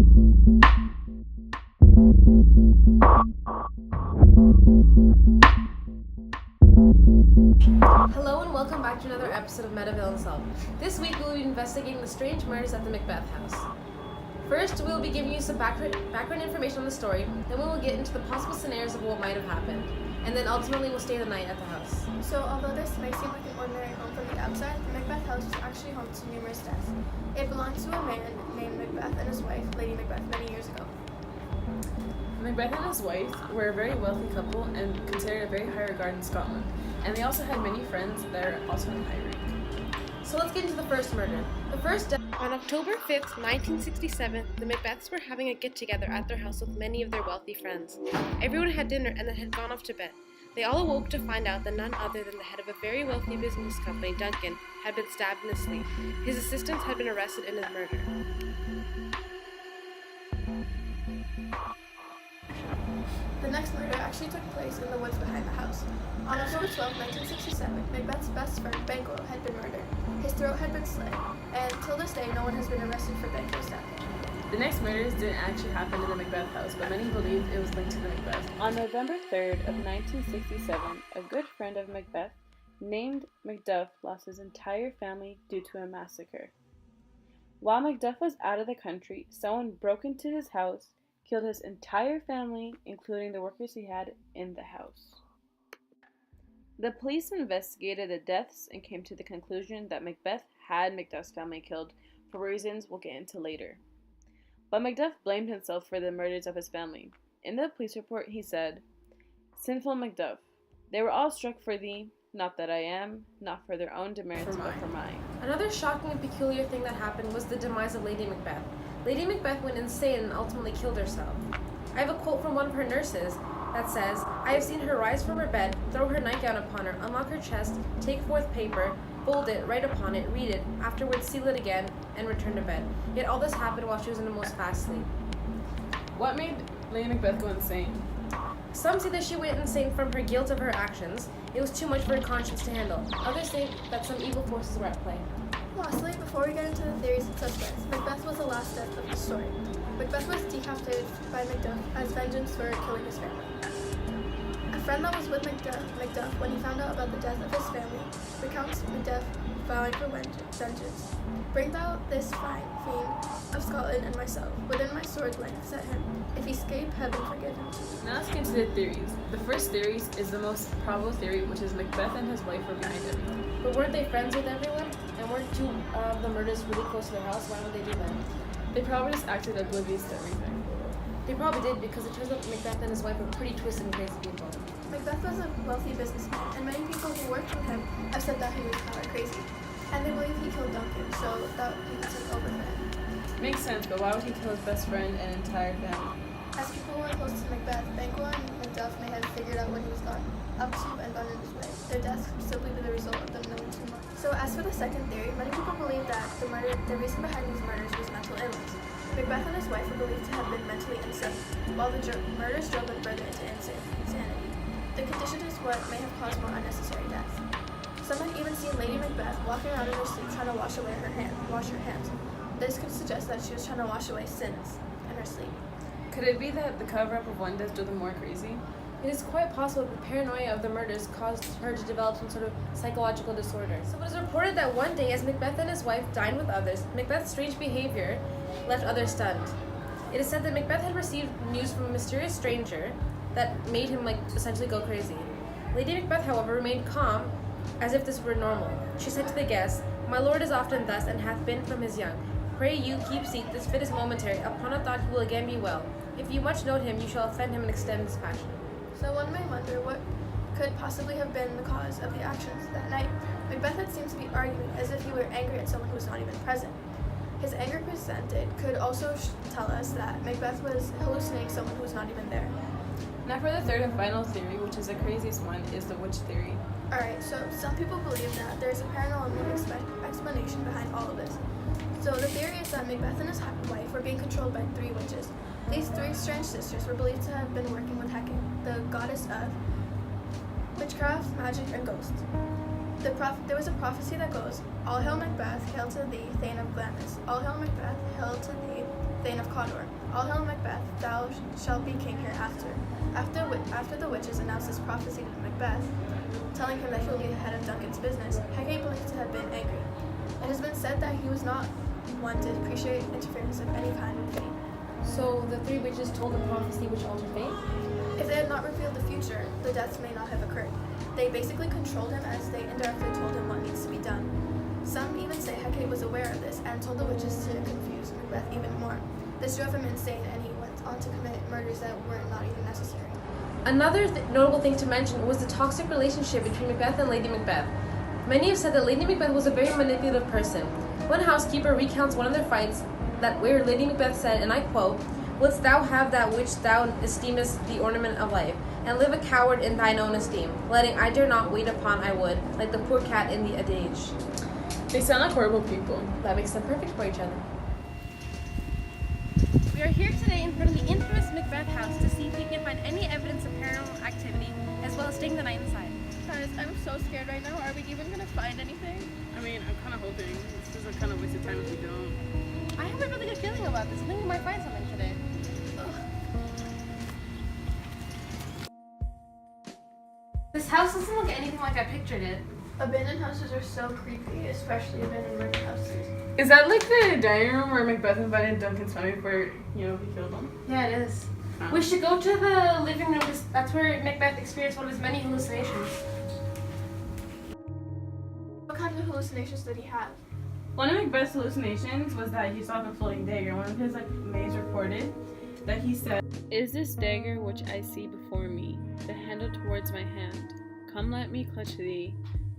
Hello and welcome back to another episode of Meta Villain Solved. This week we will be investigating the strange murders at the Macbeth house. First, we will be giving you some background information on the story, then we will get into the possible scenarios of what might have happened, and then ultimately we'll stay the night at the house. So, although this may seem like an ordinary home from the outside, the Macbeth house was actually home to numerous deaths. It belonged to a man named Macbeth and his wife, Lady Macbeth, many years ago. Macbeth and his wife were a very wealthy couple and considered a very high regard in Scotland, and they also had many friends that are also in high rank. So let's get into the first murder. The first death. On October 5th, 1967, the Macbeths were having a get-together at their house with many of their wealthy friends. Everyone had dinner and then had gone off to bed. They all awoke to find out that none other than the head of a very wealthy business company, Duncan, had been stabbed in his sleep. His assistants had been arrested in his murder. The next murder actually took place in the woods behind the house. On October 12, 1967, Macbeth's best friend, Banquo, had been murdered. His throat had been slit, and till this day, no one has been arrested for Banquo's death. The next murders didn't actually happen in the Macbeth house, but many believed it was linked to the Macbeth. On November 3rd of 1967, a good friend of Macbeth, named Macduff, lost his entire family due to a massacre. While Macduff was out of the country, someone broke into his house, killed his entire family, including the workers he had in the house. The police investigated the deaths and came to the conclusion that Macbeth had Macduff's family killed for reasons we'll get into later. But Macduff blamed himself for the murders of his family. In the police report, he said, "Sinful Macduff, they were all struck for thee, not that I am, not for their own demerits, but for mine." Another shocking and peculiar thing that happened was the demise of Lady Macbeth. Lady Macbeth went insane and ultimately killed herself. I have a quote from one of her nurses that says, "I have seen her rise from her bed, throw her nightgown upon her, unlock her chest, take forth paper, fold it, write upon it, read it, afterwards seal it again, and return to bed. Yet all this happened while she was in the most fast sleep." What made Lady Macbeth go insane? Some say that she went insane from her guilt of her actions. It was too much for her conscience to handle. Others say that some evil forces were at play. Lastly, before we get into the theories and suspects, Macbeth was the last death of the story. Macbeth was decapitated by Macduff as vengeance for killing his family. A friend that was with Macduff when he found out about the death of his family recounts Macduff vowing for vengeance. "Bring thou this fine fiend of Scotland and myself within my sword length, set him. If he escape, heaven forgive him." Now let's get into the theories. The first theory is the most probable theory, which is Macbeth and his wife were behind everything. But weren't they friends with everyone? And weren't two of the murders really close to their house? Why would they do that? They probably just acted oblivious to everything. They probably did, because it turns out Macbeth and his wife were pretty twisted and crazy people. Macbeth was a wealthy businessman, and many people who worked with him have said that he was power crazy. And they believe he killed Duncan, so that he could take over for him. Makes sense, but why would he kill his best friend and entire family? As people who were close to Macbeth, Banquo and Macduff may have figured out what he was gone up to and gone in his way. Their deaths could simply be the result of them knowing too much. So as for the second theory, many people believe that the reason behind these murders was mental illness. Macbeth and his wife were believed to have been mentally insane, while the murders drove them further into insanity. The condition is what may have caused more unnecessary deaths. Some had even seen Lady Macbeth walking around in her sleep trying to wash her hands. This could suggest that she was trying to wash away sins in her sleep. Could it be that the cover-up of one death drove them more crazy? It is quite possible that the paranoia of the murders caused her to develop some sort of psychological disorder. So it is reported that one day, as Macbeth and his wife dined with others, Macbeth's strange behavior left others stunned. It is said that Macbeth had received news from a mysterious stranger that made him essentially go crazy. Lady Macbeth, however, remained calm, as if this were normal. She said to the guests, "My lord is often thus, and hath been from his young. Pray you keep seat, this fit is momentary. Upon a thought he will again be well. If you much note him, you shall offend him and extend his passion." So one may wonder what could possibly have been the cause of the actions that night. Macbeth had seemed to be arguing as if he were angry at someone who was not even present. His anger presented could also tell us that Macbeth was hallucinating someone who was not even there. Now for the third and final theory, which is the craziest one, is the witch theory. Alright, so some people believe that there's a paranormal explanation behind all of this. So the theory is that Macbeth and his wife were being controlled by three witches. These three strange sisters were believed to have been working with Hecate, the goddess of witchcraft, magic, and ghosts. There was a prophecy that goes, "All hail Macbeth, hail to thee, Thane of Glamis. All hail Macbeth, hail to thee, Thane of Cawdor. All hail Macbeth, thou shalt be king hereafter. After the witches announced this prophecy to Macbeth, telling him that he will be the head of Duncan's business, Hecate believed to have been angry. It has been said that he was not one to appreciate interference of any kind with fate. So the three witches told a prophecy which altered fate? If they had not revealed the future, the deaths may not have occurred. They basically controlled him as they indirectly told him what needs to be done. Some even say Hecate was aware of this and told the witches to confuse Macbeth even more. This drove him insane and he went on to commit murders that were not even necessary. Another notable thing to mention was the toxic relationship between Macbeth and Lady Macbeth. Many have said that Lady Macbeth was a very manipulative person. One housekeeper recounts one of their fights where Lady Macbeth said, and I quote, "Wouldst thou have that which thou esteemest the ornament of life, and live a coward in thine own esteem, letting I dare not wait upon I would, like the poor cat in the adage." They sound like horrible people. That makes them perfect for each other. We are here today in front of the infamous Macbeth house to see if we can find any evidence of paranormal activity, as well as staying the night inside. Guys, I'm so scared right now. Are we even gonna find anything? I mean, I'm kind of hoping. This is a kind of waste of time if we don't. I have a really good feeling about this. I think we might find something today. This house doesn't look anything like I pictured it. Abandoned houses are so creepy, especially abandoned murder houses. Is that like the dining room where Macbeth invited Duncan's family before, he killed them? Yeah, it is. Oh. We should go to the living room. That's where Macbeth experienced one of his many hallucinations. What kind of hallucinations did he have? One of Macbeth's hallucinations was that he saw the floating dagger. One of his maids reported that he said, "Is this dagger which I see before me, the handle towards my hand? Come, let me clutch thee.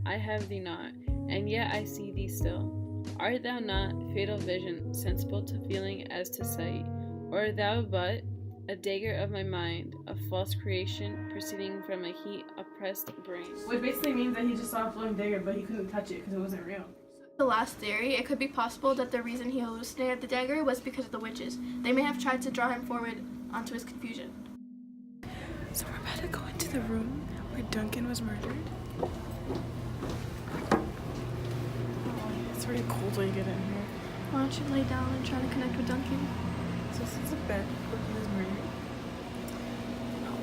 I have thee not, and yet I see thee still. Art thou not, fatal vision, sensible to feeling as to sight? Or art thou but a dagger of my mind, a false creation proceeding from a heat-oppressed brain?" Which basically means that he just saw a floating dagger, but he couldn't touch it because it wasn't real. The last theory, it could be possible that the reason he hallucinated the dagger was because of the witches. They may have tried to draw him forward onto his confusion. So we're about to go into the room where Duncan was murdered. It's really cold when you get in here. Why don't you lay down and try to connect with Duncan? So this is the bed where he was murdered.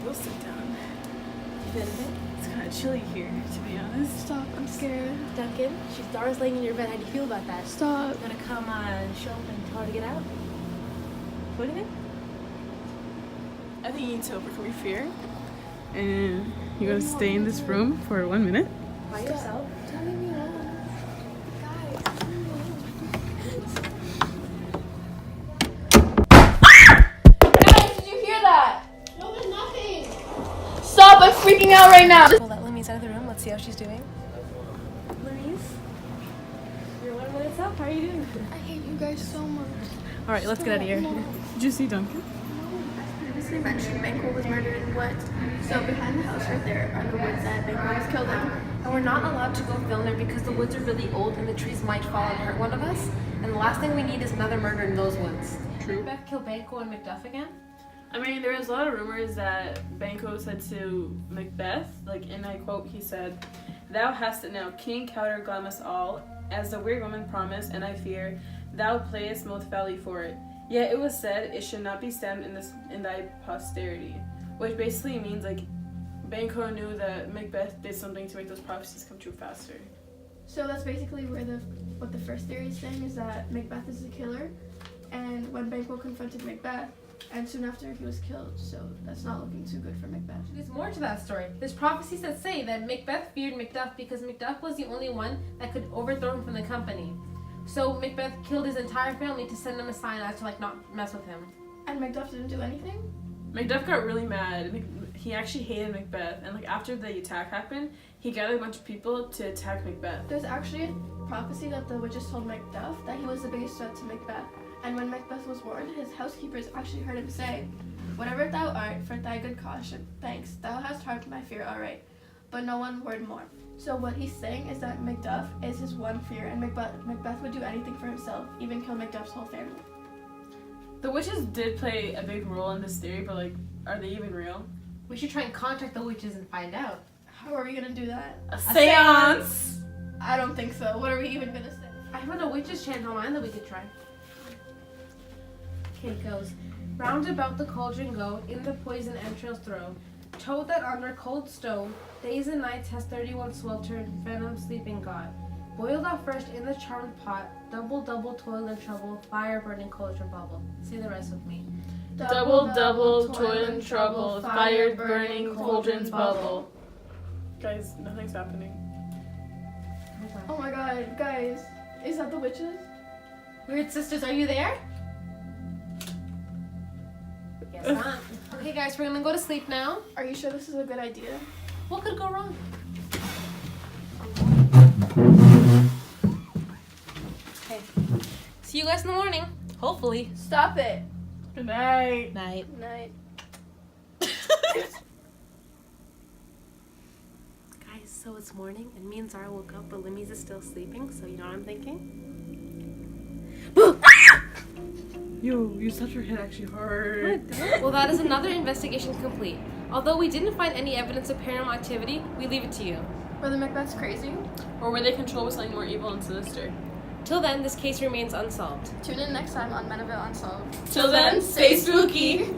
We'll sit down. It's kind of chilly here, to be honest. Stop, I'm scared. Duncan, she's Dora's laying in your bed. How do you feel about that? Stop. You gonna come show up and tell her to get out? What do you think? I think you need to overcome your fear. And you're gonna stay in this room for 1 minute. By yourself? Don't leave me alone. Guys, did you hear that? No, there's nothing. Stop, I'm freaking out right now. We'll let Louise out of the room. Let's see how she's doing. Louise? You're 1 minute up. How are you doing? I hate you guys so much. Alright, let's get out of here. Did you see Duncan? Previously mentioned, Banquo was murdered in the woods. So behind the house right there are the woods that Banquo was killed in. And we're not allowed to go film there because the woods are really old and the trees might fall and hurt one of us. And the last thing we need is another murder in those woods. True. Macbeth killed Banquo and Macduff again? I mean, there was a lot of rumors that Banquo said to Macbeth, and I quote, he said, "Thou hast it now, King Cawdor Glamis all, as the weird woman promised, and I fear thou playest most foully for it. Yet it was said, it should not be stemmed in thy posterity," which basically means Banquo knew that Macbeth did something to make those prophecies come true faster. So that's basically what the first theory is saying, is that Macbeth is the killer, and when Banquo confronted Macbeth, and soon after he was killed, so that's not looking too good for Macbeth. There's more to that story. There's prophecies that say that Macbeth feared Macduff because Macduff was the only one that could overthrow him from the company. So Macbeth killed his entire family to send him a sign as to not mess with him. And Macduff didn't do anything? Macduff got really mad. He actually hated Macbeth, and after the attack happened, he gathered a bunch of people to attack Macbeth. There's actually a prophecy that the witches told Macduff that he was the biggest threat to Macbeth. And when Macbeth was warned, his housekeepers actually heard him say, "Whatever thou art, for thy good caution, thanks, thou hast harped my fear alright, but no one word more." So what he's saying is that Macduff is his one fear, and Macbeth would do anything for himself, even kill Macduff's whole family. The witches did play a big role in this theory, but are they even real? We should try and contact the witches and find out. How are we gonna do that? A seance! I don't think so. What are we even gonna say? I have a witches channel online that we could try. it goes. Round about the cauldron go, in the poison entrails throw. Toad that under cold stone, days and nights has 31 sweltered, venom sleeping got. Boiled off first in the charmed pot, double, double toil and trouble, fire burning cauldron bubble. Say the rest with me. Double, double, toil and trouble, fire burning, cauldrons bubble. Guys, nothing's happening. Oh my god, guys. Is that the witches? Weird sisters, are you there? Guess not. Okay guys, we're gonna go to sleep now. Are you sure this is a good idea? What could go wrong? Okay. See you guys in the morning. Hopefully. Stop it. Good night. Night. Night. Guys, so it's morning and me and Zara woke up, but Limmy's is still sleeping, so you know what I'm thinking? Yo, you slapped your head actually hard. Well, that is another investigation complete. Although we didn't find any evidence of paranormal activity, we leave it to you. Were the Macbeths crazy? Or were they controlled with something more evil and sinister? Till then, this case remains unsolved. Tune in next time on Macbeth Unsolved. Till then, stay spooky!